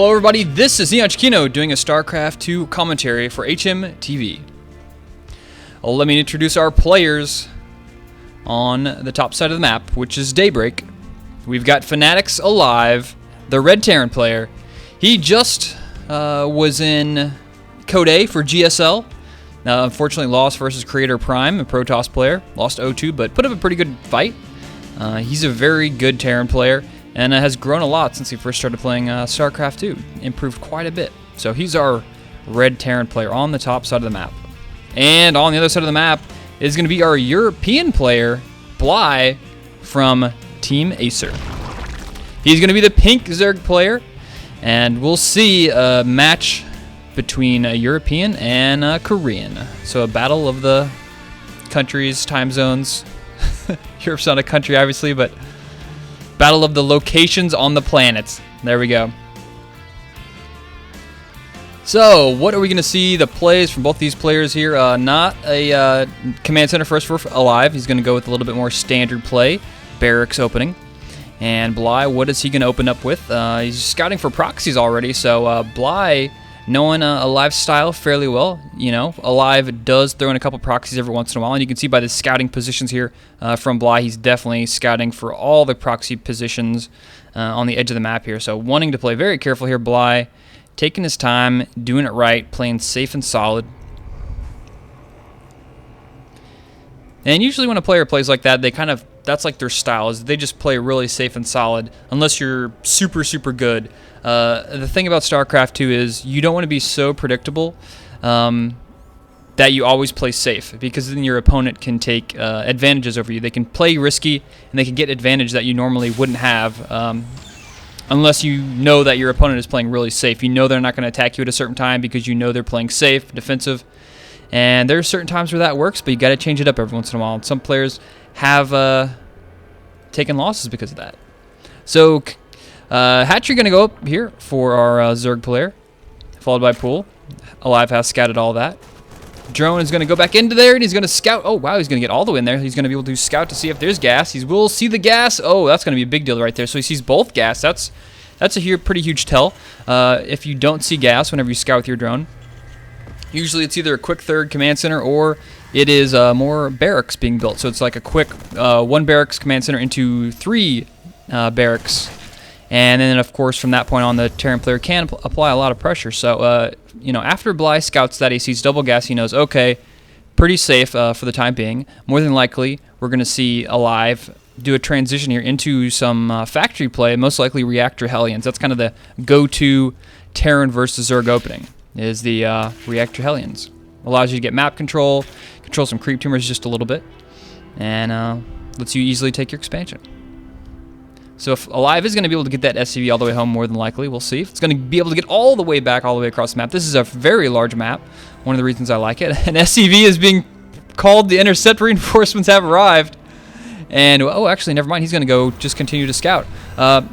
Hello everybody, this is EonShiKeno doing a StarCraft 2 commentary for HMTV. Let me introduce our players on the top side of the map, which is Daybreak. We've got Fanatics Alive, the Red Terran player. He just was in Code A for GSL. Unfortunately lost versus Creator Prime, a Protoss player. Lost 0-2, but put up a pretty good fight. He's a very good Terran player, and has grown a lot since he first started playing StarCraft 2. Improved quite a bit. So he's our Red Terran player on the top side of the map. And on the other side of the map is going to be our European player, Bly, from Team Acer. He's going to be the pink Zerg player, and we'll see a match between a European and a Korean. So a battle of the countries, time zones. Europe's not a country, obviously, but battle of the locations on the planets. There we go. So, what are we going to see? The plays from both these players here. Not a command center first for Alive. He's going to go with a little bit more standard play. Barracks opening. And Bly, what is he going to open up with? He's scouting for proxies already. So, Bly, knowing Alive's style fairly well, you know, Alive does throw in a couple proxies every once in a while, and you can see by the scouting positions here from Bly, he's definitely scouting for all the proxy positions on the edge of the map here. So wanting to play very careful here, Bly, taking his time, doing it right, playing safe and solid. And usually when a player plays like that, they kind of, that's like their style, is they just play really safe and solid, unless you're super, super good. The thing about StarCraft 2 is you don't want to be so predictable that you always play safe, because then your opponent can take advantages over you. They can play risky, and they can get advantage that you normally wouldn't have unless you know that your opponent is playing really safe. You know they're not going to attack you at a certain time because you know they're playing safe, defensive. And there are certain times where that works, but you got to change it up every once in a while. And some players have taken losses because of that. So Hatchery going to go up here for our Zerg player, followed by Pool. Alive has scouted all that. Drone is going to go back into there, and he's going to scout. Oh, wow, he's going to get all the way in there. He's going to be able to scout to see if there's gas. He will see the gas. Oh, that's going to be a big deal right there. So he sees both gas. That's a pretty huge tell if you don't see gas whenever you scout with your drone. Usually it's either a quick third command center, or it is more barracks being built. So it's like a quick one barracks command center into 3 barracks. And then, of course, from that point on, the Terran player can apply a lot of pressure. So, you know, after Bly scouts that, he sees double gas, he knows, okay, pretty safe for the time being. More than likely, we're going to see Alive do a transition here into some factory play, most likely Reactor Hellions. That's kind of the go-to Terran versus Zerg opening, is the Reactor Hellions. Allows you to get map control, control some creep tumors just a little bit, and lets you easily take your expansion. So if Alive is going to be able to get that SCV all the way home, more than likely, we'll see. If it's going to be able to get all the way back, all the way across the map. This is a very large map, one of the reasons I like it. And SCV is being called, the intercept reinforcements have arrived. And, oh, actually, never mind, he's going to go just continue to scout.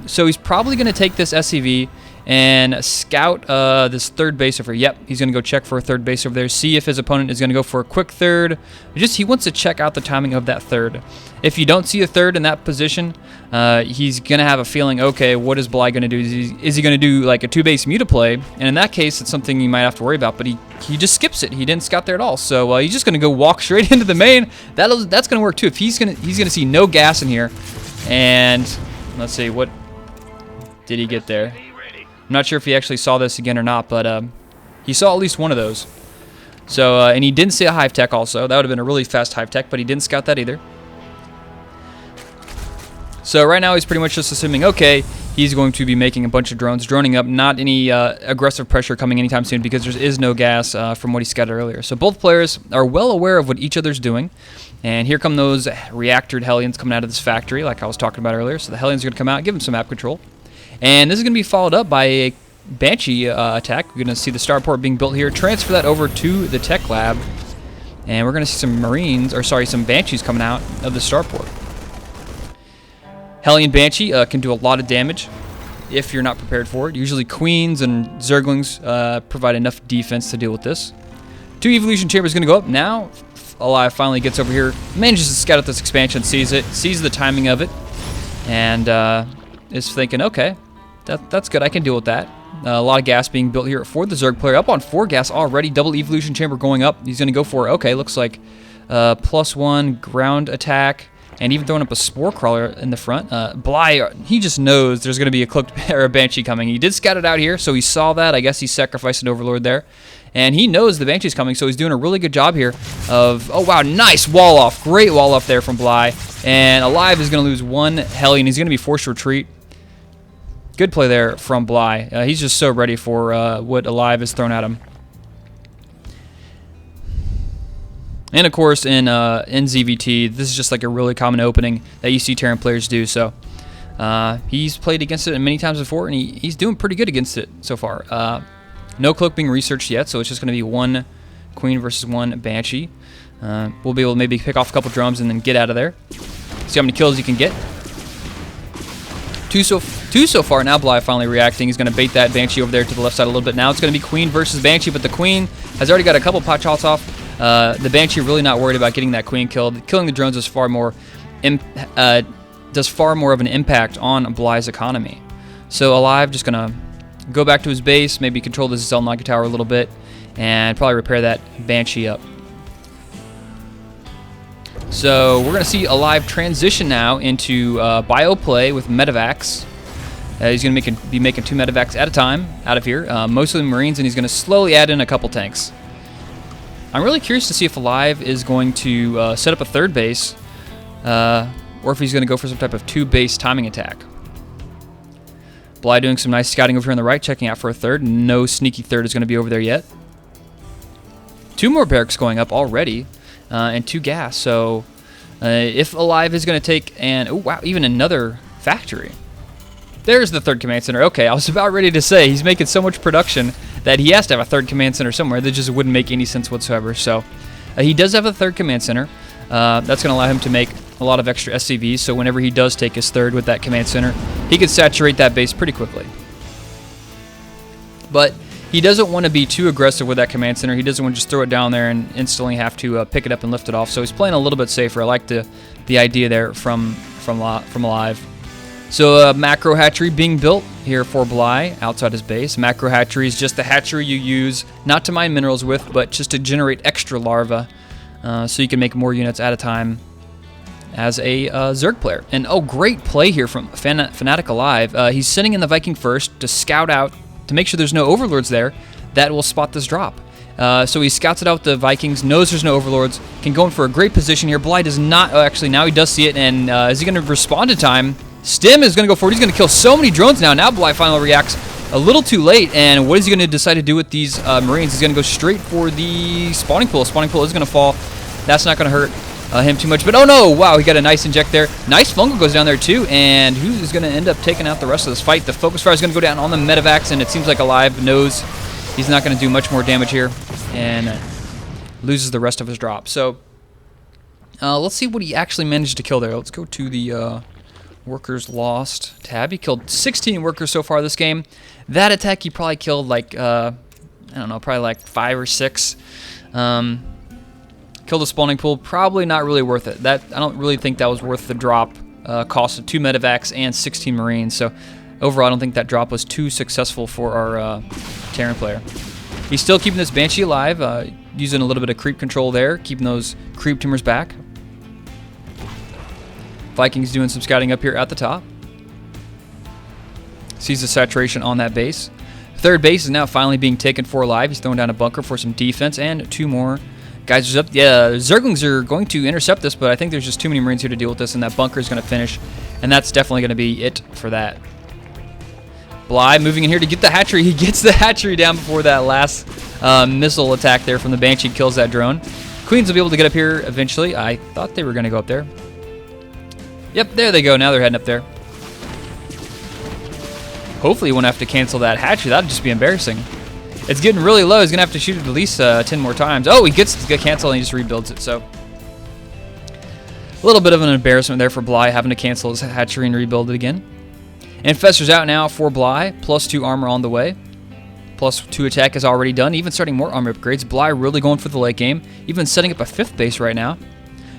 So he's probably going to take this SCV and scout this third base over here. Yep, he's going to go check for a third base over there, see if his opponent is going to go for a quick third. He wants to check out the timing of that third. If you don't see a third in that position, he's going to have a feeling, okay, what is Bly going to do? Is he going to do like a 2-base mutaplay? And in that case, it's something you might have to worry about, but he just skips it. He didn't scout there at all. So he's just going to go walk straight into the main. That's going to work too. If he's going to see no gas in here. And let's see, what did he get there? I'm not sure if he actually saw this again or not, but he saw at least one of those. So, and he didn't see a hive tech also. That would have been a really fast hive tech, but he didn't scout that either. So right now he's pretty much just assuming, okay, he's going to be making a bunch of drones, droning up, not any aggressive pressure coming anytime soon, because there is no gas from what he scouted earlier. So both players are well aware of what each other's doing. And here come those reactored Hellions coming out of this factory, like I was talking about earlier. So the Hellions are going to come out, give him some map control. And this is going to be followed up by a Banshee attack. We're going to see the starport being built here. Transfer that over to the tech lab. And we're going to see some Marines, or sorry, some Banshees coming out of the starport. Hellion Banshee can do a lot of damage if you're not prepared for it. Usually Queens and Zerglings provide enough defense to deal with this. 2 Evolution Chambers going to go up. Now Alive finally gets over here, manages to scout out this expansion, sees it, sees the timing of it, and is thinking, okay, that's good, I can deal with that. A lot of gas being built here for the Zerg player. Up on 4 gas already. Double evolution chamber going up. He's going to go for it. Okay, looks like +1 ground attack. And even throwing up a spore crawler in the front. Bly, he just knows there's going to be a cloaked or a banshee coming. He did scout it out here, so he saw that. I guess he sacrificed an overlord there. And he knows the banshee's coming, so he's doing a really good job here of, oh wow, nice wall off. Great wall off there from Bly. And Alive is going to lose 1 Hellion. He's going to be forced to retreat. Good play there from Bly. He's just so ready for what Alive has thrown at him. And of course, in ZVT, this is just like a really common opening that you see Terran players do. So he's played against it many times before, and he's doing pretty good against it so far. No cloak being researched yet, so it's just going to be 1 queen versus 1 banshee. We'll be able to maybe pick off a couple drums and then get out of there. See how many kills you can get. Two so far. Now Bly finally reacting. He's going to bait that banshee over there to the left side a little bit. Now it's going to be queen versus banshee, but the queen has already got a couple pot shots off. The banshee really not worried about getting that queen killed. Killing the drones is far more does far more of an impact on Bly's economy. So Alive just gonna go back to his base, maybe control the Zelnaka tower a little bit, and probably repair that banshee up. So we're gonna see Alive transition now into bio play with medevacs. He's gonna be making 2 medevacs at a time out of here. Most of the Marines, and he's gonna slowly add in a couple tanks. I'm really curious to see if Alive is going to set up a 3rd base, or if he's going to go for some type of 2-base timing attack. Bly doing some nice scouting over here on the right, checking out for a 3rd. No sneaky 3rd is going to be over there yet. 2 more barracks going up already, and 2 gas. So if Alive is going to take oh wow, even another factory. There's the 3rd command center. Okay, I was about ready to say he's making so much production that he has to have a 3rd command center somewhere. That just wouldn't make any sense whatsoever. So he does have a 3rd command center. That's going to allow him to make a lot of extra SCVs. So whenever he does take his 3rd with that command center, he can saturate that base pretty quickly. But he doesn't want to be too aggressive with that command center. He doesn't want to just throw it down there and instantly have to pick it up and lift it off. So he's playing a little bit safer. I like the idea there from Alive. So a macro hatchery being built here for Bly outside his base. Macro hatchery is just the hatchery you use not to mine minerals with, but just to generate extra larvae, so you can make more units at a time as a Zerg player. And oh, great play here from Fanatic Alive. He's sitting in the Viking first to scout out, to make sure there's no overlords there that will spot this drop. So he scouts it out with the Vikings, knows there's no overlords, can go in for a great position here. Bly does not, actually now he does see it, and is he going to respond in time? Stim is going to go forward. He's going to kill so many drones now. Now Bly finally reacts a little too late, and what is he going to decide to do with these Marines? He's going to go straight for the spawning pool. Spawning pool is going to fall. That's not going to hurt him too much, but oh no, wow, he got a nice inject there. Nice fungal goes down there too, and who's going to end up taking out the rest of this fight? The focus fire is going to go down on the medevacs, and it seems like Alive knows he's not going to do much more damage here, and loses the rest of his drop. So let's see what he actually managed to kill there. Let's go to the workers lost tab. He killed 16 workers so far this game. That attack he probably killed like I don't know, probably like 5 or 6. Killed the spawning pool. Probably not really worth it. I don't really think that was worth the drop. Cost of 2 medevacs and 16 Marines. So overall, I don't think that drop was too successful for our Terran player. He's still keeping this Banshee alive, using a little bit of creep control there, keeping those creep tumors back. Vikings doing some scouting up here at the top. Sees the saturation on that base. 3rd base is now finally being taken for Alive. He's throwing down a bunker for some defense, and 2 more guys are up. Yeah, Zerglings are going to intercept this, but I think there's just too many Marines here to deal with this, and that bunker is going to finish, and that's definitely going to be it for that. Bly moving in here to get the hatchery. He gets the hatchery down before that last missile attack there from the Banshee kills that drone. Queens will be able to get up here eventually. I thought they were going to go up there. Yep, there they go. Now they're heading up there. Hopefully he won't have to cancel that hatchery. That would just be embarrassing. It's getting really low. He's going to have to shoot it at least 10 more times. Oh, he gets to cancel and he just rebuilds it. So a little bit of an embarrassment there for Bly, having to cancel his hatchery and rebuild it again. Infestor's out now for Bly. +2 armor on the way. +2 attack is already done. Even starting more armor upgrades. Bly really going for the late game. Even setting up a 5th base right now.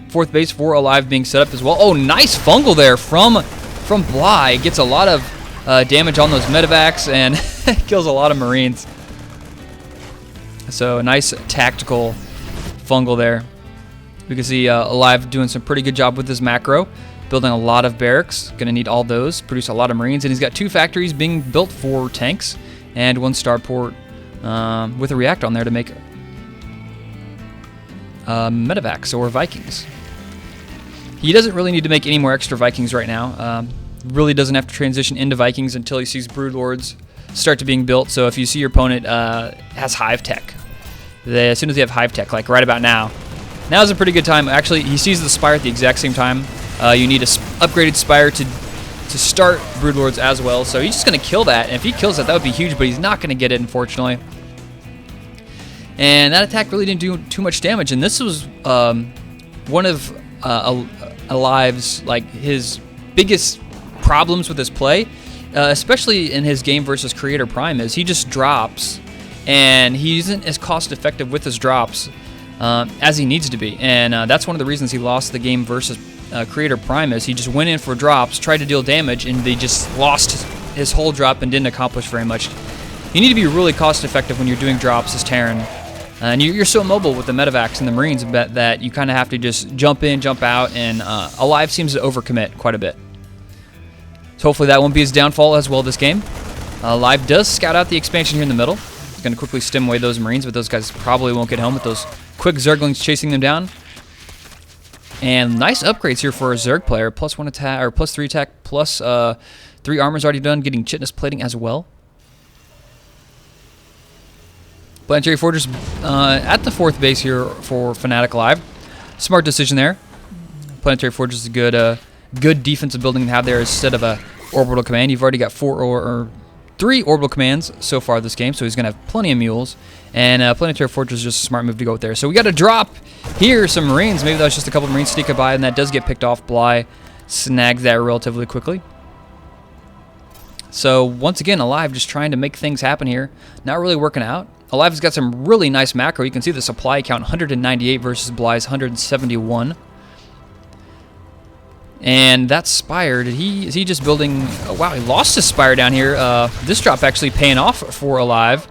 4th base for Alive being set up as well. Oh, nice fungal there from Bly. Gets a lot of damage on those medevacs and kills a lot of Marines. So a nice tactical fungal there. We can see Alive doing some pretty good job with his macro, building a lot of barracks. Going to need all those, produce a lot of Marines, and he's got 2 factories being built for tanks and 1 starport with a react on there to make medevacs or Vikings. He doesn't really need to make any more extra Vikings right now. Really doesn't have to transition into Vikings until he sees Broodlords start to being built. So if you see your opponent has Hive Tech, as soon as they have Hive Tech, like right about now, now's a pretty good time. Actually, he sees the Spire at the exact same time. You need a upgraded Spire to start Broodlords as well. So he's just going to kill that. And if he kills that, that would be huge, but he's not going to get it, unfortunately. And that attack really didn't do too much damage. And this was one of Alive's, like, his biggest problems with his play, especially in his game versus Creator Prime, is he just drops, and he isn't as cost effective with his drops as he needs to be. And that's one of the reasons he lost the game versus Creator Prime, is he just went in for drops, tried to deal damage, and they just lost his whole drop and didn't accomplish very much. You need to be really cost effective when you're doing drops as Terran. And you're so mobile with the medevacs and the Marines that you kind of have to just jump in, jump out, and Alive seems to overcommit quite a bit. So hopefully that won't be his downfall as well this game. Alive does scout out the expansion here in the middle. He's going to quickly stem away those Marines, but those guys probably won't get home with those quick Zerglings chasing them down. And nice upgrades here for a Zerg player. +1 attack, or +3 attack, +3 armor's already done, getting Chitness plating as well. Planetary Fortress at the 4th base here for Fnatic Alive. Smart decision there. Planetary Fortress is a good defensive building to have there instead of a orbital command. You've already got 3 orbital commands so far this game, so he's going to have plenty of mules. And Planetary Fortress is just a smart move to go with there. So we got to drop here some Marines. Maybe that was just a couple of Marines sneaking by, and that does get picked off. Bly snags that relatively quickly. So once again, Alive just trying to make things happen here. Not really working out. Alive has got some really nice macro. You can see the supply count, 198 versus Bly's 171. And that Spire, is he just building... Oh, wow, he lost his Spire down here. This drop actually paying off for Alive.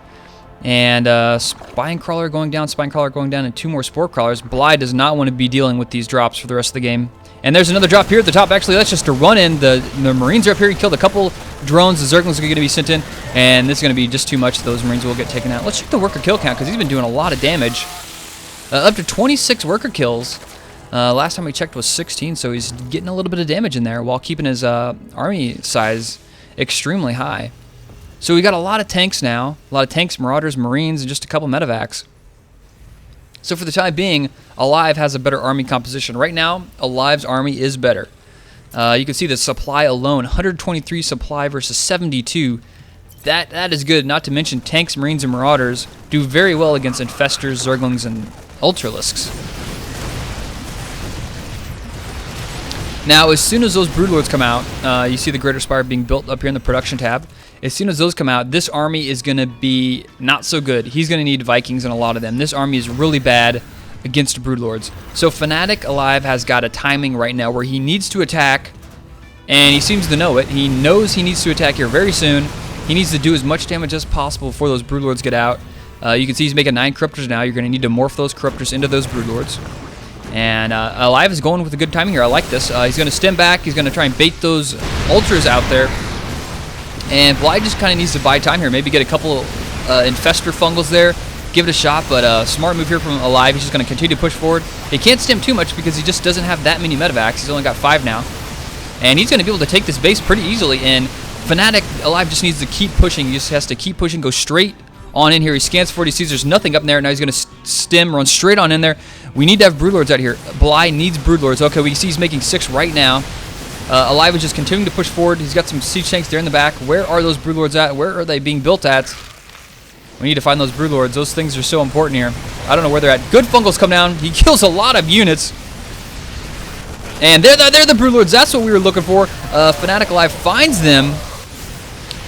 And Spine Crawler going down, and 2 more Spore Crawlers. Bly does not want to be dealing with these drops for the rest of the game. And there's another drop here at the top. Actually, that's just a run-in. The Marines are up here. He killed a couple drones. The Zerglings are going to be sent in. And this is going to be just too much. Those Marines will get taken out. Let's check the worker kill count, because he's been doing a lot of damage. Up to 26 worker kills. Last time we checked was 16, so he's getting a little bit of damage in there while keeping his army size extremely high. So we got a lot of tanks now. A lot of tanks, Marauders, Marines, and just a couple medevacs. So for the time being, Alive has a better army composition. Right now, Alive's army is better. You can see the supply alone, 123 supply versus 72. That is good, not to mention tanks, Marines, and Marauders do very well against Infestors, Zerglings, and Ultralisks. Now, as soon as those Broodlords come out, you see the Greater Spire being built up here in the production tab. As soon as those come out, this army is going to be not so good. He's going to need Vikings and a lot of them. This army is really bad against Broodlords. So Fnatic Alive has got a timing right now where he needs to attack, and he seems to know it. He knows he needs to attack here very soon. He needs to do as much damage as possible before those Broodlords get out. You can see he's making 9 Corruptors now. You're going to need to morph those Corruptors into those Broodlords. And Alive is going with a good timing here. I like this. He's going to stem back. He's going to try and bait those Ultras out there. And Bly just kind of needs to buy time here. Maybe get a couple Infestor Fungals there. Give it a shot. But smart move here from Alive. He's just going to continue to push forward. He can't stem too much because he just doesn't have that many medevacs. He's only got 5 now. And he's going to be able to take this base pretty easily. And Fnatic Alive just needs to keep pushing. He just has to keep pushing. Go straight on in here. He scans for it. He sees there's nothing up there. Now he's going to stem, run straight on in there. We need to have Broodlords out here. Bly needs Broodlords. Okay, we see he's making 6 right now. Alive is just continuing to push forward. He's got some siege tanks there in the back. Where are those Broodlords at? Where are they being built at? We need to find those Broodlords. Those things are so important here. I don't know where they're at. Good Fungals come down. He kills a lot of units. And they're the Broodlords. That's what we were looking for. Fnatic Alive finds them.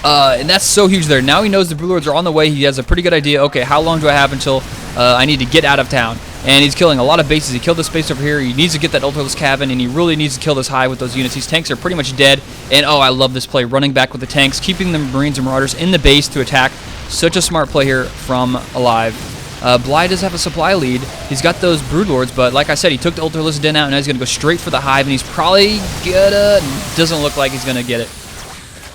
And that's so huge there. Now he knows the Broodlords are on the way. He has a pretty good idea. Okay, how long do I have until I need to get out of town? And he's killing a lot of bases. He killed this base over here. He needs to get that Ultralisk Cabin, and he really needs to kill this high with those units. These tanks are pretty much dead. And, oh, I love this play. Running back with the tanks, keeping the Marines and Marauders in the base to attack. Such a smart play here from Alive. Bly does have a supply lead. He's got those Broodlords, but like I said, he took the Ultralisk Den out, and now he's going to go straight for the Hive, and he's probably gonna... Doesn't look like he's going to get it.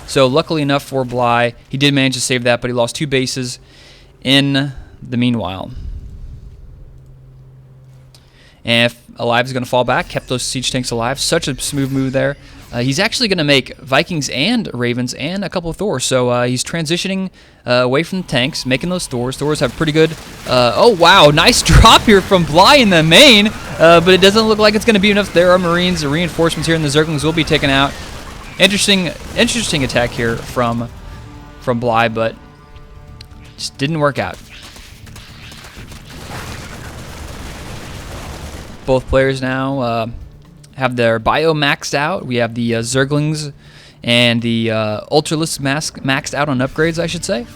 So, luckily enough for Bly, he did manage to save that, but he lost 2 bases in the meanwhile. And if Alive is going to fall back, kept those siege tanks alive. Such a smooth move there. He's actually going to make Vikings and Ravens and a couple of Thors. So he's transitioning away from the tanks, making those Thors. Thors have pretty good... oh, wow. Nice drop here from Bly in the main. But it doesn't look like it's going to be enough. There are Marines. The reinforcements here, and the Zerglings will be taken out. Interesting attack here from Bly, but just didn't work out. Both players now have their bio maxed out. We have the Zerglings and the Ultralisk maxed out on upgrades, I should say.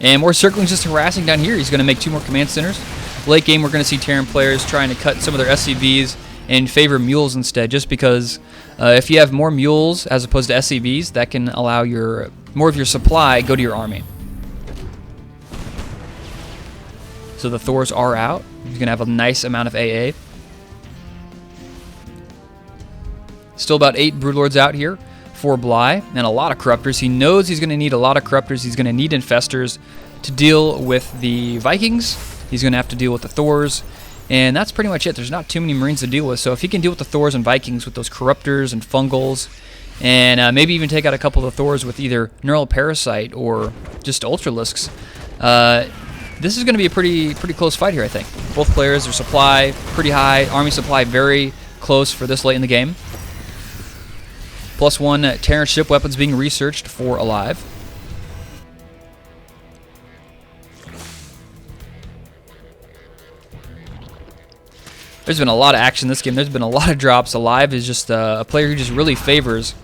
And more Zerglings just harassing down here. He's going to make 2 more command centers. Late game, we're going to see Terran players trying to cut some of their SCVs and favor mules instead, just because if you have more mules as opposed to SCVs, that can allow more of your supply go to your army. So the Thors are out. He's going to have a nice amount of AA. Still about 8 Broodlords out here for Bly, and a lot of Corruptors. He knows he's going to need a lot of Corruptors. He's going to need Infestors to deal with the Vikings. He's going to have to deal with the Thors, and that's pretty much it. There's not too many Marines to deal with, so if he can deal with the Thors and Vikings with those Corruptors and Fungals, and maybe even take out a couple of the Thors with either Neural Parasite or just Ultralisks, this is going to be a pretty close fight here, I think. Both players, their supply pretty high, army supply very close for this late in the game. +1 Terran ship weapons being researched for Alive. There's been a lot of action in this game. There's been a lot of drops. Alive is just a player who just really favors,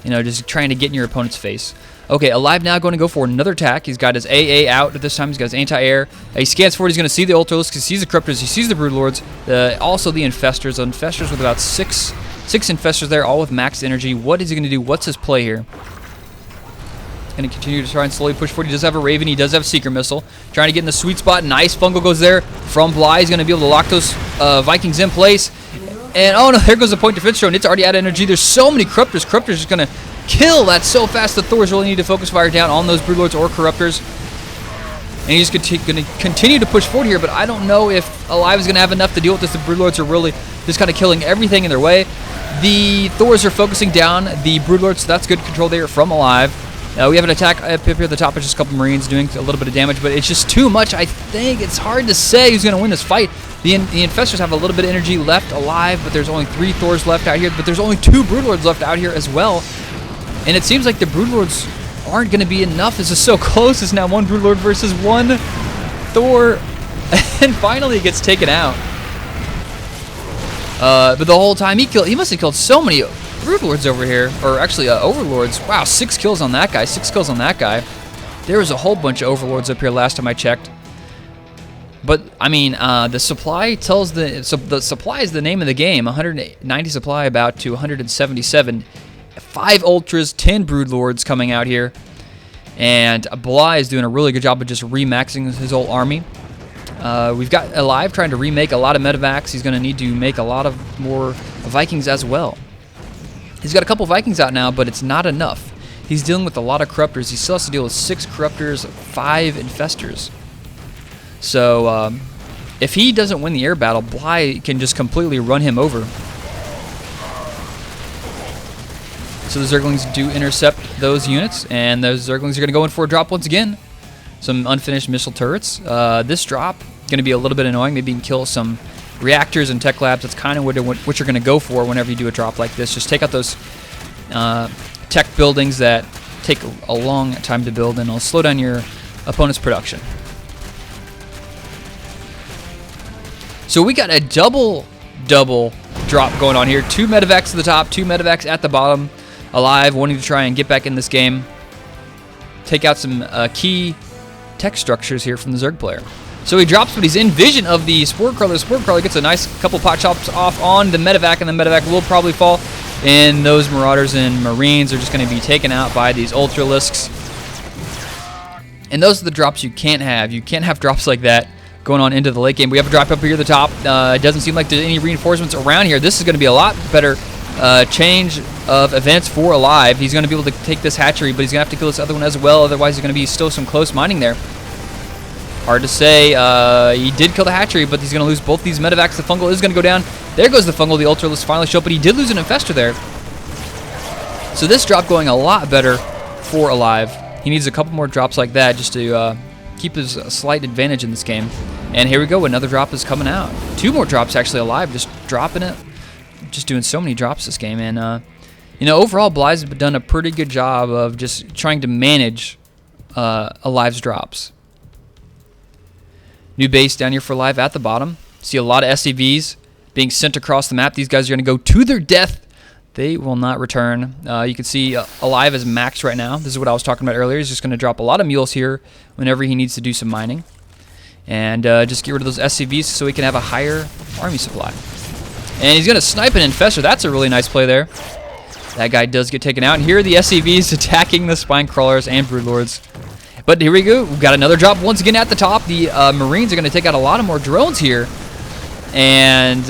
just trying to get in your opponent's face. Okay, Alive now going to go for another attack. He's got his AA out at this time. He's got his anti-air. He scans forward. He's going to see the Ultralisk. He sees the Corruptors. He sees the Broodlords. Also the Infestors. Infestors with about 6 Infestors there, all with max energy. What is he going to do? What's his play here? Going to continue to try and slowly push forward. He does have a Raven. He does have a Seeker Missile. Trying to get in the sweet spot. Nice fungal goes there from Bly. He's going to be able to lock those Vikings in place. And, oh no, there goes the point defense drone. It's already out of energy. There's so many Corruptors. Corruptors is going to kill that so fast. The Thors really need to focus fire down on those Broodlords or Corruptors. And he's going to continue to push forward here, but I don't know if Alive is going to have enough to deal with this. The Broodlords are really just kind of killing everything in their way. The Thors are focusing down the Broodlords, so that's good control there from Alive. We have an attack up here at the top of just a couple Marines doing a little bit of damage, but it's just too much, I think. It's hard to say who's going to win this fight. The Infestors have a little bit of energy left Alive, but there's only 3 Thors left out here, but there's only 2 Broodlords left out here as well. And it seems like the Broodlords aren't going to be enough. This is so close. It's now 1 Broodlord versus 1 Thor. And finally it gets taken out. But the whole time he must have killed so many Broodlords over here. Or actually Overlords. Wow, 6 kills on that guy. 6 kills on that guy. There was a whole bunch of Overlords up here last time I checked. But, I mean, the supply tells the supply is the name of the game. 190 supply about to 177. 5 Ultras, 10 Broodlords coming out here. And Bly is doing a really good job of just remaxing his whole army. We've got Alive trying to remake a lot of Medivacs. He's going to need to make a lot of more Vikings as well. He's got a couple Vikings out now, but it's not enough. He's dealing with a lot of Corruptors. He still has to deal with 6 Corruptors, 5 Infestors. So, if he doesn't win the air battle, Bly can just completely run him over. So the Zerglings do intercept those units, and those Zerglings are going to go in for a drop once again. Some unfinished missile turrets. This drop going to be a little bit annoying. Maybe you can kill some reactors and tech labs. That's kind of what you're going to go for whenever you do a drop like this. Just take out those tech buildings that take a long time to build, and it'll slow down your opponent's production. So we got a double drop going on here. 2 Medivacs at the top, 2 Medivacs at the bottom. Alive, wanting to try and get back in this game. Take out some key tech structures here from the Zerg player. So he drops, but he's in vision of the Spore Crawler. Spore Crawler gets a nice couple pot shots off on the Medevac, and the Medevac will probably fall. And those Marauders and Marines are just going to be taken out by these Ultralisks. And those are the drops you can't have. You can't have drops like that going on into the late game. We have a drop up here at the top. It doesn't seem like there's any reinforcements around here. This is going to be a lot better change of events for Alive. He's going to be able to take this hatchery, but he's going to have to kill this other one as well. Otherwise, there's going to be still some close mining there. Hard to say. He did kill the hatchery, but he's going to lose both these Medevacs. The Fungal is going to go down. There goes the Fungal. The Ultralisk finally show up, but he did lose an Infestor there. So this drop going a lot better for Alive. He needs a couple more drops like that just to keep his slight advantage in this game. And here we go. Another drop is coming out. 2 more drops actually. Alive just dropping it. Just doing so many drops this game. And, you know, overall, Bly's done a pretty good job of just trying to manage Alive's drops. New base down here for Alive at the bottom. See a lot of SCVs being sent across the map. These guys are going to go to their death. They will not return. You can see Alive is maxed right now. This is what I was talking about earlier. He's just going to drop a lot of mules here whenever he needs to do some mining. And just get rid of those SCVs so he can have a higher army supply. And he's going to snipe an Infestor. That's a really nice play there. That guy does get taken out. And here are the SCVs attacking the Spine Crawlers and Broodlords. But here we go. We've got another drop once again at the top. The Marines are going to take out a lot of more drones here. And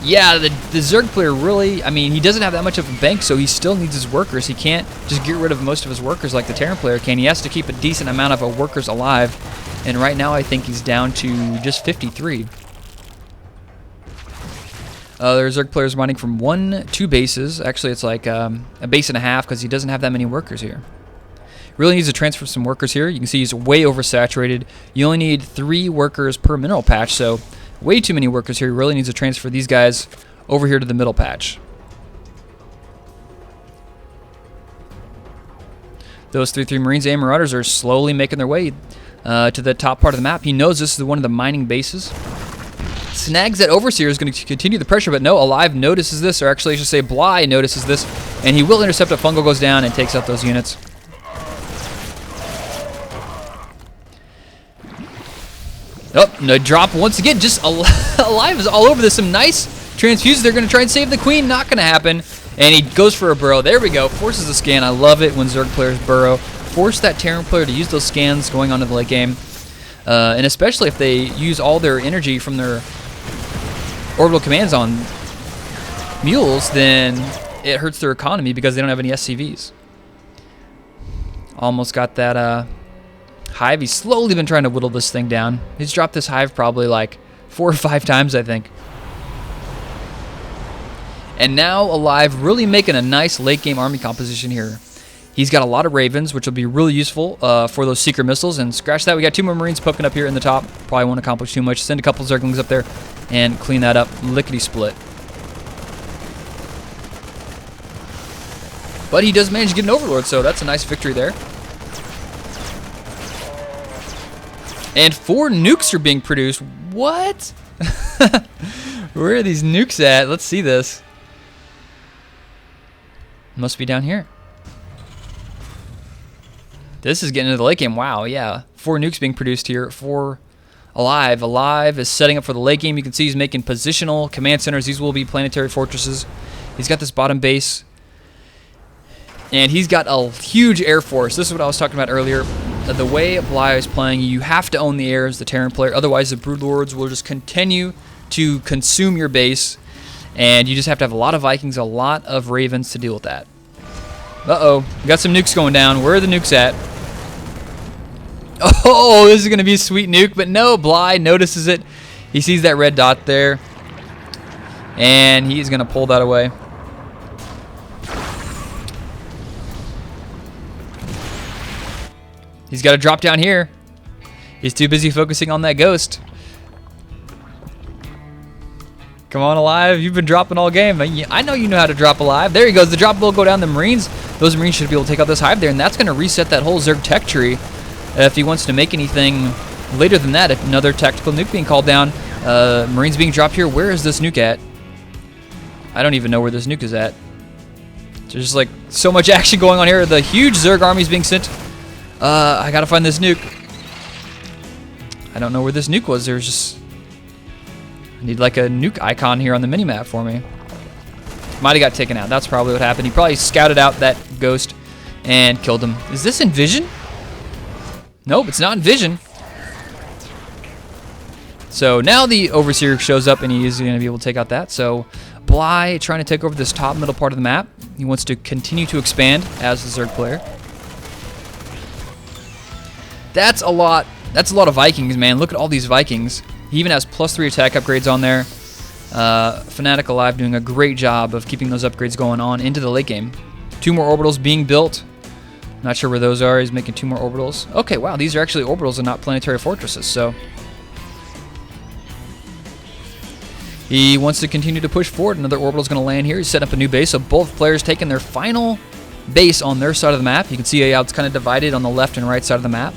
yeah, the Zerg player really, I mean, he doesn't have that much of a bank, so he still needs his workers. He can't just get rid of most of his workers like the Terran player can. He has to keep a decent amount of workers alive. And right now I think he's down to just 53. There's Zerg players mining from 2 bases. Actually, it's like a base and a half because he doesn't have that many workers here. Really needs to transfer some workers here. You can see he's way oversaturated. You only need 3 workers per mineral patch, so way too many workers here. He really needs to transfer these guys over here to the middle patch. Those 3 Marines and Marauders are slowly making their way to the top part of the map. He knows this is one of the mining bases. Snags that Overseer is going to continue the pressure, but no, Alive notices this, or actually I should say Bly notices this, and he will intercept a Fungal, goes down and takes out those units. Oh, no drop once again. Just Alive is all over this. Some nice transfuses. They're going to try and save the Queen. Not going to happen. And he goes for a burrow. There we go. Forces the scan. I love it when Zerg players burrow. Force that Terran player to use those scans going on to the late game. And especially if they use all their energy from their orbital commands on mules, then it hurts their economy because they don't have any SCVs. Almost got that hive. He's slowly been trying to whittle this thing down. He's dropped this hive probably like 4 or 5 times, I think. And now Alive really making a nice late game army composition here. He's got a lot of Ravens, which will be really useful for those Seeker missiles. And scratch that, we got 2 more Marines poking up here in the top. Probably won't accomplish too much. Send a couple Zerglings up there and clean that up. Lickety split. But he does manage to get an Overlord, so that's a nice victory there. And 4 nukes are being produced. What? Where are these nukes at? Let's see this. Must be down here. This is getting into the late game. Wow, yeah. 4 nukes being produced here for Alive. Alive is setting up for the late game. You can see he's making positional command centers. These will be planetary fortresses. He's got this bottom base. And he's got a huge air force. This is what I was talking about earlier. The way Bly is playing, you have to own the air as the Terran player. Otherwise, the Broodlords will just continue to consume your base. And you just have to have a lot of Vikings, a lot of Ravens to deal with that. Uh-oh. We got some nukes going down. Where are the nukes at? Oh, this is going to be a sweet nuke. But no, Bly notices it. He sees that red dot there. And he's going to pull that away. He's got to drop down here. He's too busy focusing on that ghost. Come on, Alive. You've been dropping all game. I know you know how to drop Alive. There he goes. The drop will go down the Marines. Those Marines should be able to take out this hive there, and that's going to reset that whole Zerg tech tree. If he wants to make anything later than that, if another tactical nuke being called down, Marines being dropped here. Where is this nuke at? I don't even know where this nuke is at. There's just like so much action going on here. The huge Zerg army is being sent. I gotta find this nuke. I don't know where this nuke was. There's just... I need like a nuke icon here on the minimap for me. Might have got taken out. That's probably what happened. He probably scouted out that ghost and killed him. Is this in vision? Nope, it's not in vision. So now the Overseer shows up and he is going to be able to take out that. So Bly trying to take over this top middle part of the map. He wants to continue to expand as the Zerg player. That's a lot. That's a lot of Vikings, man. Look at all these Vikings. He even has +3 attack upgrades on there. Fnatic Alive doing a great job of keeping those upgrades going on into the late game. 2 more orbitals being built. Not sure where those are. He's making 2 more orbitals. Okay, wow, these are actually orbitals and not planetary fortresses. So he wants to continue to push forward. Another orbital is going to land here. He's setting up a new base. So both players taking their final base on their side of the map. You can see how it's kind of divided on the left and right side of the map.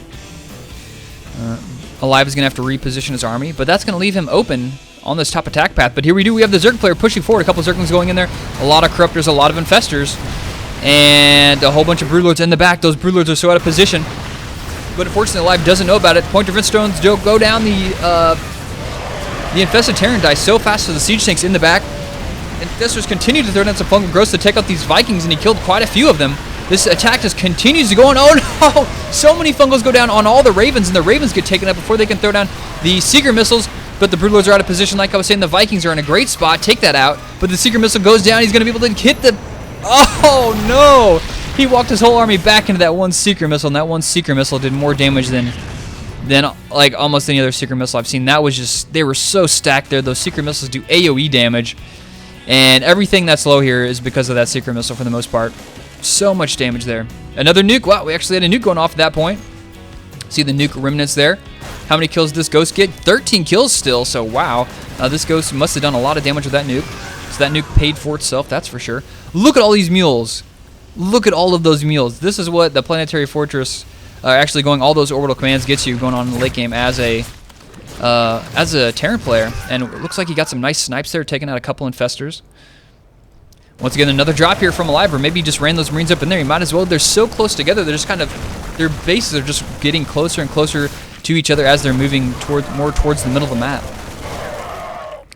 Alive is going to have to reposition his army, but that's going to leave him open on this top attack path. But here we do. We have the Zerg player pushing forward. A couple of Zerglings going in there. A lot of Corruptors, a lot of Infestors, and a whole bunch of Broodlords in the back. Those Broodlords are so out of position. But unfortunately, Alive doesn't know about it. Point defense stones go down. The Infested Terran dies so fast to the Siege Tanks in the back. Infestors continue to throw down some fungal growths to take out these Vikings, and he killed quite a few of them. This attack just continues to go on. Oh no! So many fungals go down on all the Ravens, and the Ravens get taken out before they can throw down the Seeker missiles. But the Broodlords are out of position. Like I was saying, the Vikings are in a great spot. Take that out. But the Seeker missile goes down. He's going to be able to hit the... Oh no! He walked his whole army back into that one Seeker missile, and that one Seeker missile did more damage than like almost any other Seeker missile I've seen. That was just... They were so stacked there. Those Seeker missiles do AoE damage. And everything that's low here is because of that Seeker missile for the most part. So much damage there. Another nuke. Wow, we actually had a nuke going off at that point. See the nuke remnants there. How many kills did this ghost get? 13 kills still, so wow. This ghost must have done a lot of damage with that nuke. So that nuke paid for itself, that's for sure. Look at all these mules. Look at all of those mules. This is what the Planetary Fortress, actually going all those orbital commands gets you going on in the late game as a Terran player. And it looks like he got some nice snipes there, taking out a couple Infestors. Once again, another drop here from Alive, or maybe he just ran those Marines up in there. He might as well. They're so close together. They're just kind of, their bases are just getting closer and closer to each other as they're moving more towards the middle of the map.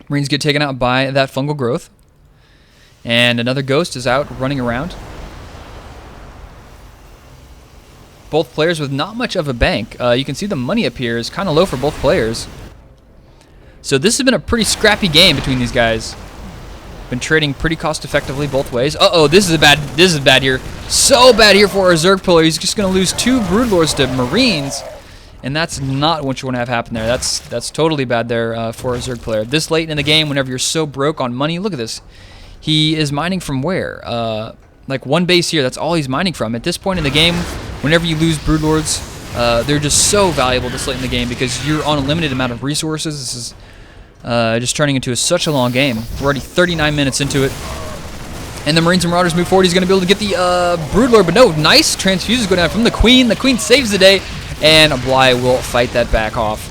Marines get taken out by that fungal growth. And another ghost is out running around. Both players with not much of a bank. You can see the money up here is kind of low for both players. So this has been a pretty scrappy game between these guys. Been trading pretty cost effectively both ways. Uh-oh, this is bad here. So bad here for our Zerg player. He's just going to lose 2 Broodlords to Marines. And that's not what you want to have happen there. That's totally bad there for a Zerg player. This late in the game, whenever you're so broke on money, look at this. He is mining from where? Like one base here, that's all he's mining from. At this point in the game, whenever you lose Broodlords, they're just so valuable this late in the game because you're on a limited amount of resources. This is just turning into such a long game. We're already 39 minutes into it. And the Marines and Marauders move forward. He's going to be able to get the Broodlord, but no, nice transfuses go down from the Queen. The Queen saves the day, and Bly will fight that back off.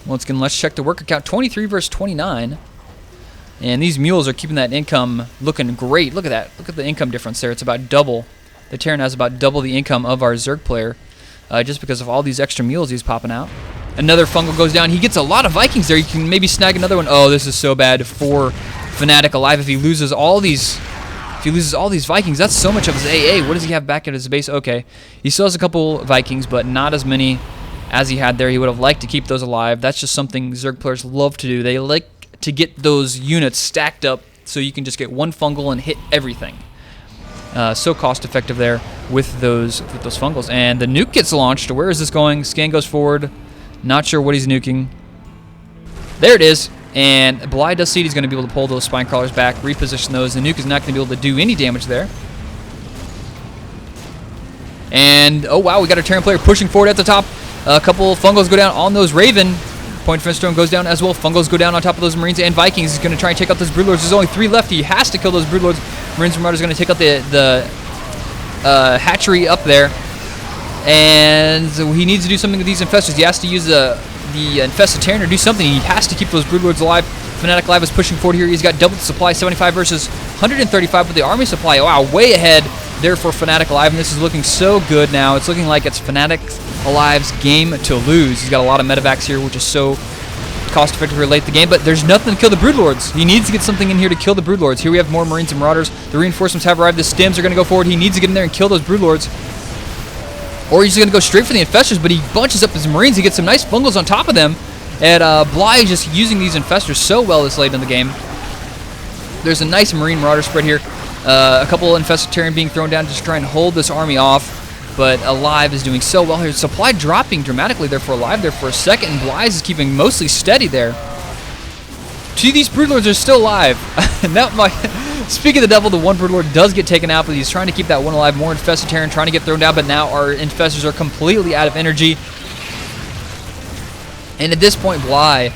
Once again, let's check the worker count. 23 versus 29. And these mules are keeping that income looking great. Look at that. Look at the income difference there. It's about double. The Terran has about double the income of our Zerg player just because of all these extra mules he's popping out. Another fungal goes down. He gets a lot of Vikings there. You can maybe snag another one. Oh, this is so bad for Fnatic Alive if he loses all these. If he loses all these Vikings, that's so much of his AA. What does he have back at his base? Okay, he still has a couple Vikings, but not as many as he had there. He would have liked to keep those alive. That's just something Zerg players love to do. They like to get those units stacked up so you can just get one fungal and hit everything. So cost effective there with those fungals. And the nuke gets launched. Where is this going? Scan goes forward. Not sure what he's nuking. There it is. And Bly does see he's going to be able to pull those spine crawlers back, reposition those. The nuke is not going to be able to do any damage there. And, oh wow, we got a Terran player pushing forward at the top. A couple fungals go down on those Raven. Point defense stone goes down as well. Fungals go down on top of those Marines and Vikings. He's going to try and take out those Broodlords. There's only 3 left. He has to kill those Broodlords. Marines and Marauders are going to take out the hatchery up there. And so he needs to do something with these Infestors. He has to use the Infested Terran or do something. He has to keep those Broodlords alive. Fnatic Alive is pushing forward here. He's got double the supply, 75 versus 135 with the army supply. Wow, way ahead. there for Fnatic Alive, and this is looking so good now. It's looking like it's Fnatic Alive's game to lose. He's got a lot of medevacs here, which is so cost-effective to late the game, but there's nothing to kill the Broodlords. He needs to get something in here to kill the Broodlords. Here we have more Marines and Marauders. The reinforcements have arrived. The Stims are going to go forward. He needs to get in there and kill those Broodlords. Or he's going to go straight for the Infestors, but he bunches up his Marines. He gets some nice fungals on top of them. And Bly is just using these Infestors so well this late in the game. There's a nice Marine Marauder spread here. A couple of Infestitarian being thrown down just to try and hold this army off. But Alive is doing so well here. Supply dropping dramatically there for Alive there for a second. And Bly is keeping mostly steady there. Two of these Broodlords are still alive. And that might... Speaking of the devil, the one Broodlord does get taken out, but he's trying to keep that one alive. More Infestitarian trying to get thrown down, but now our Infestors are completely out of energy. And at this point, Bly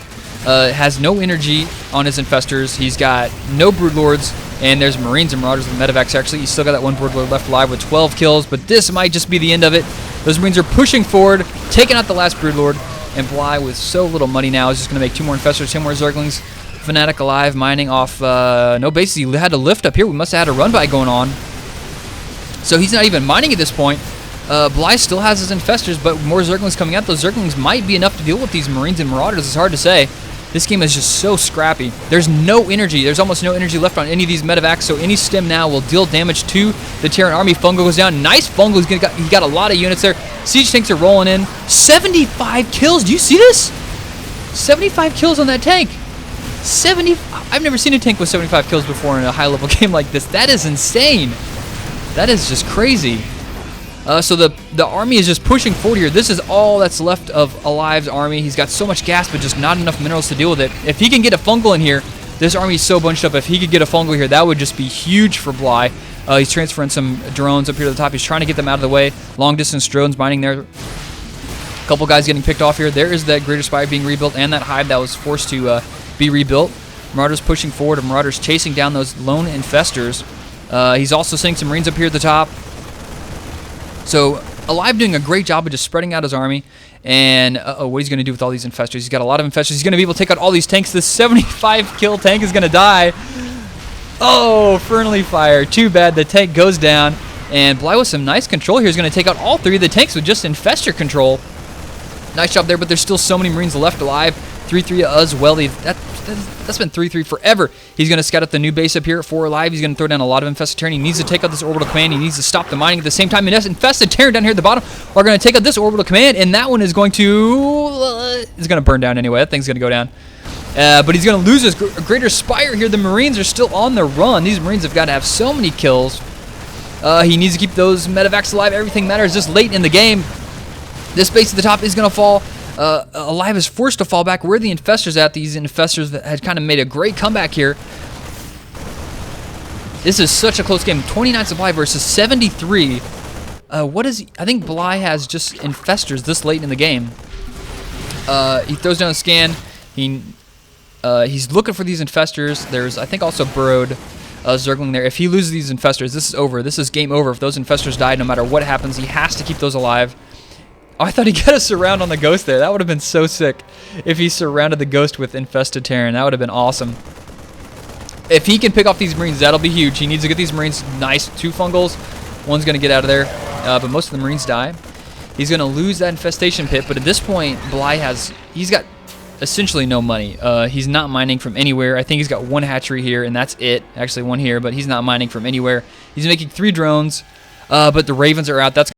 has no energy on his Infestors. He's got no Broodlords, and there's Marines and Marauders with medevacs. Actually, he's still got that one Broodlord left alive with 12 kills, but this might just be the end of it. Those Marines are pushing forward, taking out the last Broodlord, and Bly, with so little money now, is just going to make 2 more Infestors, 10 more Zerglings. Fnatic Alive mining off no bases. He had to lift up here. We must have had a run by going on. So he's not even mining at this point. Bly still has his Infestors, but more Zerglings coming out. Those Zerglings might be enough to deal with these Marines and Marauders. It's hard to say. This game is just so scrappy. There's no energy. There's almost no energy left on any of these medevacs, so any stim now will deal damage to the Terran army. Fungal goes down. Nice Fungal. He got a lot of units there. Siege tanks are rolling in. 75 kills. Do you see this? 75 kills on that tank. I've never seen a tank with 75 kills before in a high-level game like this. That is insane. That is just crazy. So the army is just pushing forward here. This is all that's left of Alive's army. He's got so much gas, but just not enough minerals to deal with it. If he can get a fungal in here, this army is so bunched up. If he could get a fungal here, that would just be huge for Bly. He's transferring some drones up here to the top. He's trying to get them out of the way. Long-distance drones mining there. A couple guys getting picked off here. There is that Greater Spire being rebuilt and that hive that was forced to be rebuilt. Marauders pushing forward, and Marauders chasing down those lone Infestors. He's also sending some Marines up here at the top. So Alive doing a great job of just spreading out his army. And what he's going to do with all these Infestors. He's got a lot of Infestors. He's going to be able to take out all these tanks. This 75 kill tank is going to die. Oh, Friendly Fire. Too bad. The tank goes down. And Bly with some nice control here is going to take out all 3 of the tanks with just Infestor control. Nice job there, but there's still so many Marines left alive. 3-3 as well. That's been 3-3 forever. He's going to scout out the new base up here at 4 Alive. He's going to throw down a lot of Infestitarian. He needs to take out this Orbital Command. He needs to stop the mining at the same time. And Infestitarian down here at the bottom are going to take out this Orbital Command, and that one is going to burn down anyway. That thing's going to go down. But he's going to lose his Greater Spire here. The Marines are still on the run. These Marines have got to have so many kills. He needs to keep those medevacs alive. Everything matters this late in the game. This base at the top is going to fall. Alive is forced to fall back. Where are the Infestors at? These Infestors that had kind of made a great comeback here. This is such a close game. 29 supply versus 73. I think Bly has just Infestors this late in the game. He throws down a scan. He's looking for these Infestors. There's, I think, also burrowed Zergling there. If he loses these Infestors, this is over. This is game over. If those Infestors die, no matter what happens, he has to keep those alive. Oh, I thought he got a surround on the Ghost there. That would have been so sick if he surrounded the Ghost with Infested Terran. That would have been awesome. If he can pick off these Marines, that'll be huge. He needs to get these Marines nice. 2 fungals. One's going to get out of there. But most of the Marines die. He's going to lose that Infestation Pit. But at this point, Bly he's got essentially no money. He's not mining from anywhere. I think he's got 1 hatchery here, and that's it. Actually, 1 here, but he's not mining from anywhere. He's making 3 drones. But the Ravens are out. That's